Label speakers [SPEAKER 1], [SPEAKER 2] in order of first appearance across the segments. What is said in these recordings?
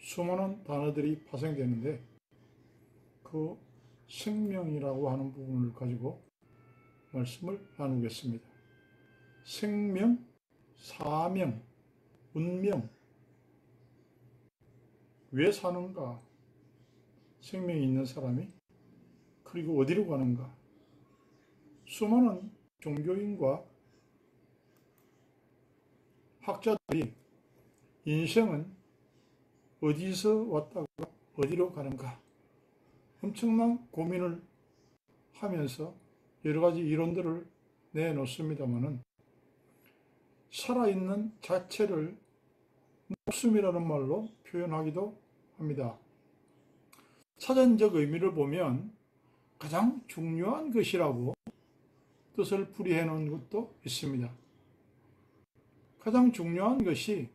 [SPEAKER 1] 수많은 단어들이 파생되는데 그 생명이라고 하는 부분을 가지고 말씀을 나누겠습니다. 생명, 사명, 운명. 왜 사는가? 생명이 있는 사람이 그리고 어디로 가는가? 수많은 종교인과 학자들이 인생은 어디서 왔다가 어디로 가는가? 엄청난 고민을 하면서 여러 가지 이론들을 내놓습니다만은 살아있는 자체를 목숨이라는 말로 표현하기도 합니다. 사전적 의미를 보면 가장 중요한 것이라고 뜻을 풀이해 놓은 것도 있습니다. 가장 중요한 것이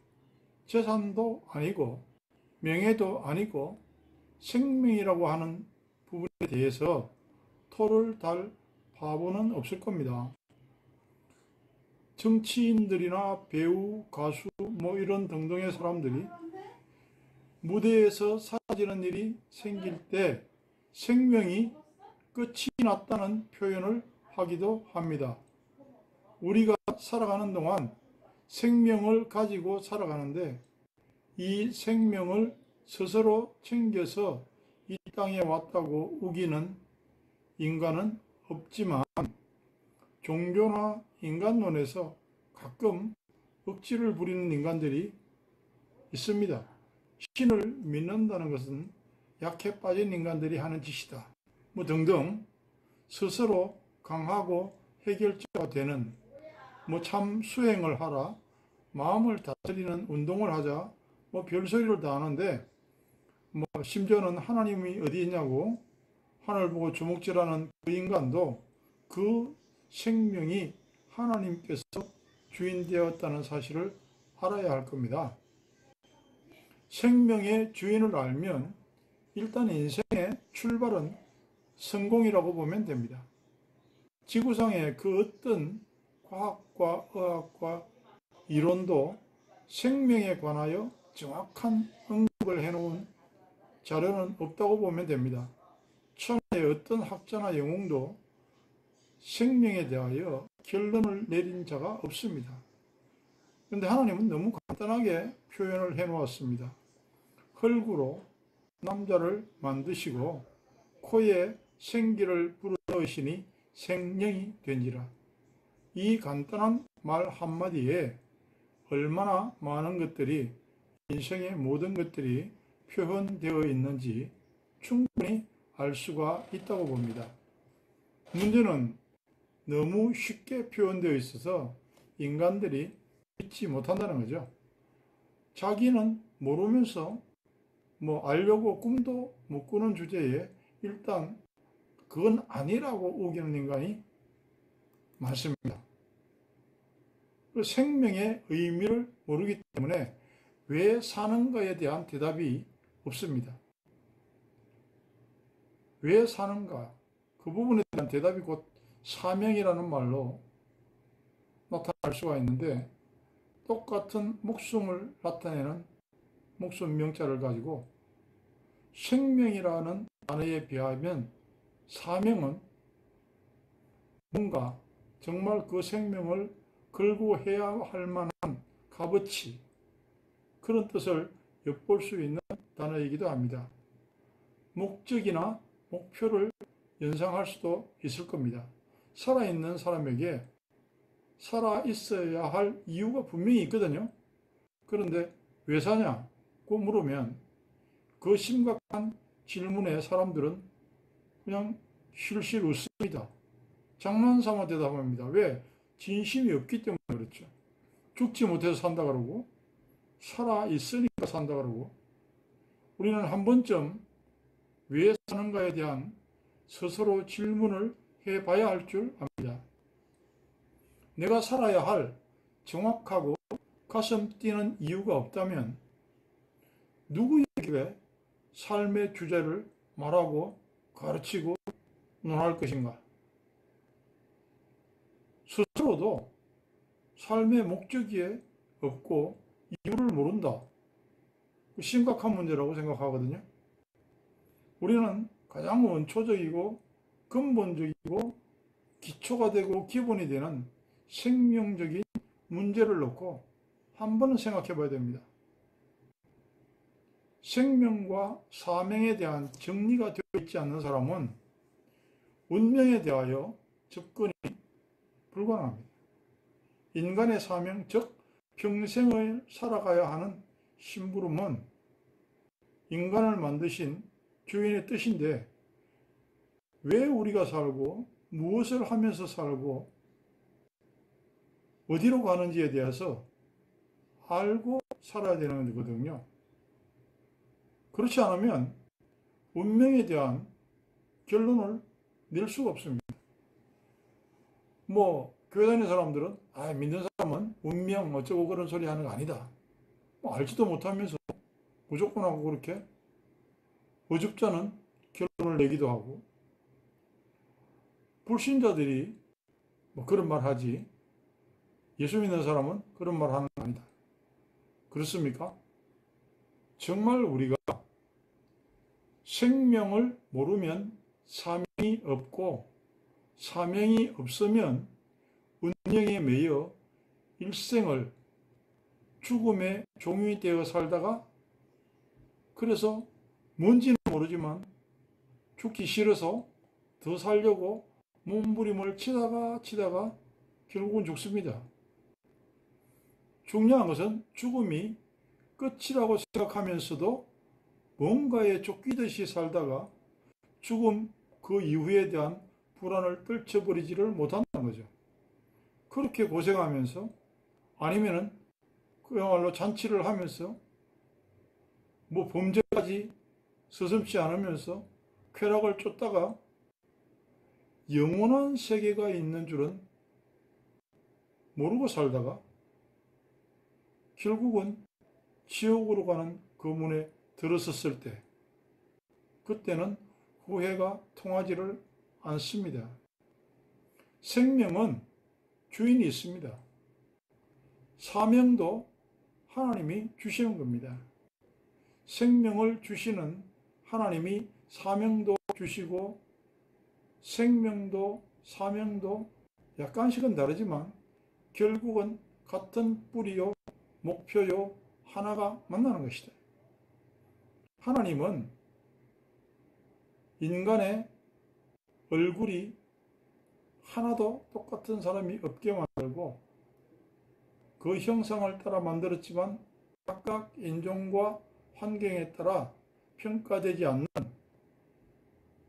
[SPEAKER 1] 재산도 아니고 명예도 아니고 생명이라고 하는 부분에 대해서 토를 달 바보는 없을 겁니다. 정치인들이나 배우, 가수 이런 등등의 사람들이 무대에서 사라지는 일이 생길 때 생명이 끝이 났다는 표현을 하기도 합니다. 우리가 살아가는 동안 생명을 가지고 살아가는데 이 생명을 스스로 챙겨서 이 땅에 왔다고 우기는 인간은 없지만 종교나 인간론에서 가끔 억지를 부리는 인간들이 있습니다. 신을 믿는다는 것은 약해 빠진 인간들이 하는 짓이다. 등등 스스로 강하고 해결자가 되는 참 수행을 하라, 마음을 다스리는 운동을 하자, 별소리를 다 하는데 심지어는 하나님이 어디 있냐고 하늘 보고 주먹질하는 그 인간도 그 생명이 하나님께서 주인되었다는 사실을 알아야 할 겁니다. 생명의 주인을 알면 일단 인생의 출발은 성공이라고 보면 됩니다. 지구상의 그 어떤 과학과 의학과 이론도 생명에 관하여 정확한 언급을 해놓은 자료는 없다고 보면 됩니다. 천하의 어떤 학자나 영웅도 생명에 대하여 결론을 내린 자가 없습니다. 그런데 하나님은 너무 간단하게 표현을 해놓았습니다. 흙으로 남자를 만드시고 코에 생기를 불어넣으시니 생명이 된지라. 이 간단한 말 한마디에 얼마나 많은 것들이, 인생의 모든 것들이 표현되어 있는지 충분히 알 수가 있다고 봅니다. 문제는 너무 쉽게 표현되어 있어서 인간들이 믿지 못한다는 거죠. 자기는 모르면서 알려고 꿈도 못 꾸는 주제에 일단 그건 아니라고 우기는 인간이 많습니다. 생명의 의미를 모르기 때문에 왜 사는가에 대한 대답이 없습니다. 왜 사는가? 그 부분에 대한 대답이 곧 사명이라는 말로 나타날 수가 있는데, 똑같은 목숨을 나타내는 목숨 명자를 가지고 생명이라는 단어에 비하면 사명은 뭔가 정말 그 생명을 걸고 해야 할 만한 값어치, 그런 뜻을 엿볼 수 있는 단어이기도 합니다. 목적이나 목표를 연상할 수도 있을 겁니다. 살아있는 사람에게 살아있어야 할 이유가 분명히 있거든요. 그런데 왜 사냐고 물으면 그 심각한 질문에 사람들은 그냥 실실 웃습니다. 장난삼아 대답합니다. 왜? 진심이 없기 때문에 그렇죠. 죽지 못해서 산다 그러고 살아있으니까 산다 그러고, 우리는 한 번쯤 왜 사는가에 대한 스스로 질문을 해봐야 할 줄 압니다. 내가 살아야 할 정확하고 가슴 뛰는 이유가 없다면 누구에게 삶의 주제를 말하고 가르치고 논할 것인가? 스스로도 삶의 목적이 없고 이유를 모른다. 심각한 문제라고 생각하거든요. 우리는 가장 원초적이고 근본적이고 기초가 되고 기본이 되는 생명적인 문제를 놓고 한 번은 생각해 봐야 됩니다. 생명과 사명에 대한 정리가 되어 있지 않는 사람은 운명에 대하여 접근이 불가능합니다. 인간의 사명, 즉 평생을 살아가야 하는 심부름은 인간을 만드신 주인의 뜻인데, 왜 우리가 살고 무엇을 하면서 살고 어디로 가는지에 대해서 알고 살아야 되는 거거든요. 그렇지 않으면 운명에 대한 결론을 낼 수가 없습니다. 교회 다니는 사람들은 믿는 사람은 운명 어쩌고 그런 소리 하는 거 아니다. 알지도 못하면서 무조건 하고 그렇게 어줍잖은 결론을 내기도 하고, 불신자들이 그런 말 하지 예수 믿는 사람은 그런 말 하는 거 아니다. 그렇습니까? 정말 우리가 생명을 모르면 사명이 없고, 사명이 없으면 운명에 매여 일생을 죽음의 종이 되어 살다가, 그래서 뭔지는 모르지만 죽기 싫어서 더 살려고 몸부림을 치다가 결국은 죽습니다. 중요한 것은 죽음이 끝이라고 생각하면서도 뭔가에 쫓기듯이 살다가 죽음 그 이후에 대한 불안을 떨쳐버리지를 못한다는 거죠. 그렇게 고생하면서, 아니면은 그야말로 잔치를 하면서 범죄까지 서슴지 않으면서 쾌락을 쫓다가 영원한 세계가 있는 줄은 모르고 살다가 결국은 지옥으로 가는 그 문에 들어섰을 때, 그때는 후회가 통하지를 않습니다. 생명은 주인이 있습니다. 사명도 하나님이 주시는 겁니다. 생명을 주시는 하나님이 사명도 주시고, 생명도 사명도 약간씩은 다르지만 결국은 같은 뿌리요 목표요 하나가 만나는 것이다. 하나님은 인간의 얼굴이 하나도 똑같은 사람이 없게 만들고 그 형상을 따라 만들었지만 각각 인종과 환경에 따라 평가되지 않는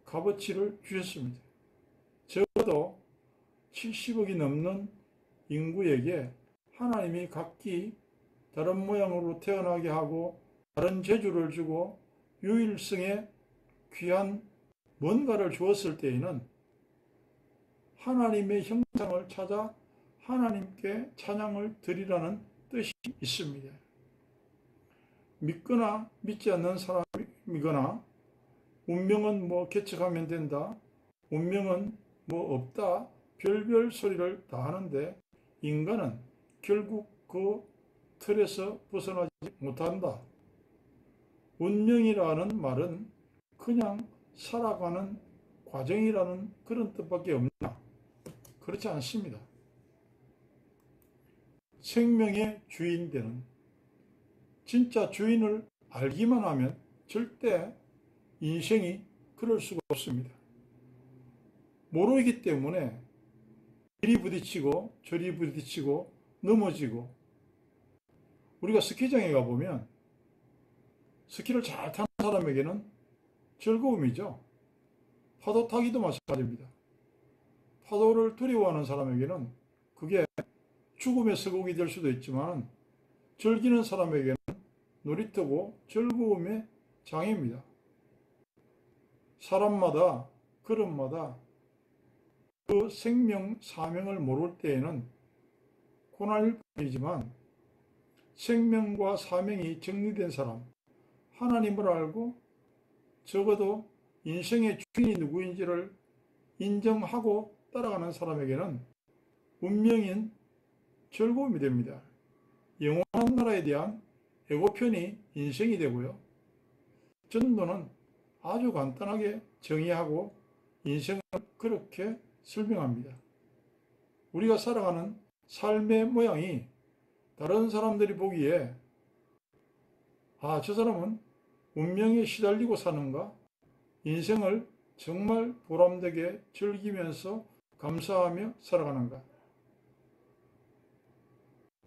[SPEAKER 1] 값어치를 주셨습니다. 적어도 70억이 넘는 인구에게 하나님이 각기 다른 모양으로 태어나게 하고 다른 재주를 주고 유일성의 귀한 뭔가를 주었을 때에는 하나님의 형상을 찾아 하나님께 찬양을 드리라는 뜻이 있습니다. 믿거나 믿지 않는 사람이거나 운명은 개척하면 된다, 운명은 없다, 별별 소리를 다 하는데 인간은 결국 그 틀에서 벗어나지 못한다. 운명이라는 말은 그냥 살아가는 과정이라는 그런 뜻밖에 없나? 그렇지 않습니다. 생명의 주인 되는, 진짜 주인을 알기만 하면 절대 인생이 그럴 수가 없습니다. 모르기 때문에 이리 부딪히고 저리 부딪히고 넘어지고, 우리가 스키장에 가보면 스키를 잘 타는 사람에게는 즐거움이죠. 파도 타기도 마찬가지입니다. 파도를 두려워하는 사람에게는 그게 죽음의 서곡이 될 수도 있지만, 즐기는 사람에게는 놀이터고 즐거움의 장입니다. 사람마다 그릇마다 그 생명 사명을 모를 때에는 고난일 뿐이지만, 생명과 사명이 정리된 사람, 하나님을 알고 적어도 인생의 주인이 누구인지를 인정하고 따라가는 사람에게는 운명인 즐거움이 됩니다. 영원한 나라에 대한 예고편이 인생이 되고요. 전도는 아주 간단하게 정의하고 인생을 그렇게 설명합니다. 우리가 살아가는 삶의 모양이 다른 사람들이 보기에 저 사람은 운명에 시달리고 사는가? 인생을 정말 보람되게 즐기면서 감사하며 살아가는가?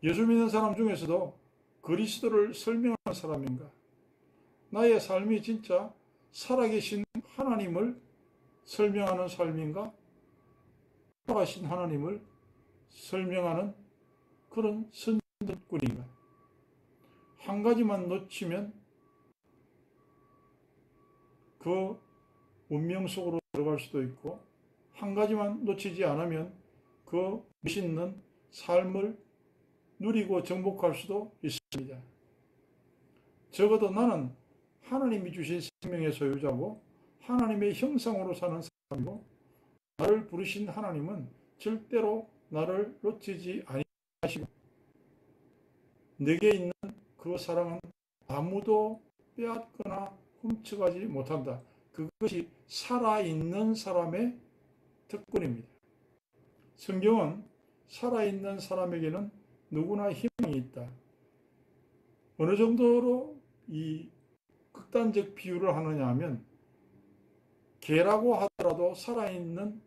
[SPEAKER 1] 예수 믿는 사람 중에서도 그리스도를 설명하는 사람인가? 나의 삶이 진짜 살아계신 하나님을 설명하는 삶인가? 살아가신 하나님을 설명하는 그런 선전꾼인가? 한 가지만 놓치면 그 운명 속으로 들어갈 수도 있고, 한 가지만 놓치지 않으면 그 멋있는 삶을 누리고 정복할 수도 있습니다. 적어도 나는 하나님이 주신 생명의 소유자고 하나님의 형상으로 사는 사람이고, 나를 부르신 하나님은 절대로 나를 놓치지 아니하시고 내게 있는 그 사랑은 아무도 빼앗거나 훔쳐가지 못한다. 그것이 살아있는 사람의 특권입니다. 성경은 살아있는 사람에게는 누구나 희망이 있다. 어느 정도로 이 극단적 비유를 하느냐 하면, 개라고 하더라도 살아있는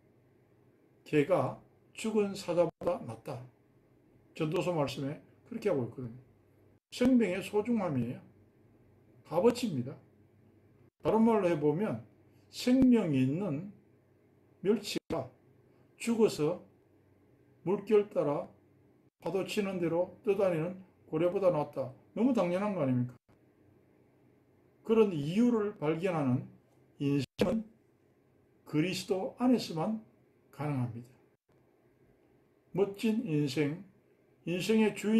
[SPEAKER 1] 개가 죽은 사자보다 낫다. 전도서 말씀에 그렇게 하고 있거든요. 생명의 소중함이에요. 값어치입니다. 다른 말로 해보면 생명이 있는 멸치가 죽어서 물결 따라 파도 치는 대로 떠다니는 고래보다 낫다. 너무 당연한 거 아닙니까? 그런 이유를 발견하는 인생은 그리스도 안에서만 가능합니다. 멋진 인생, 인생의 주인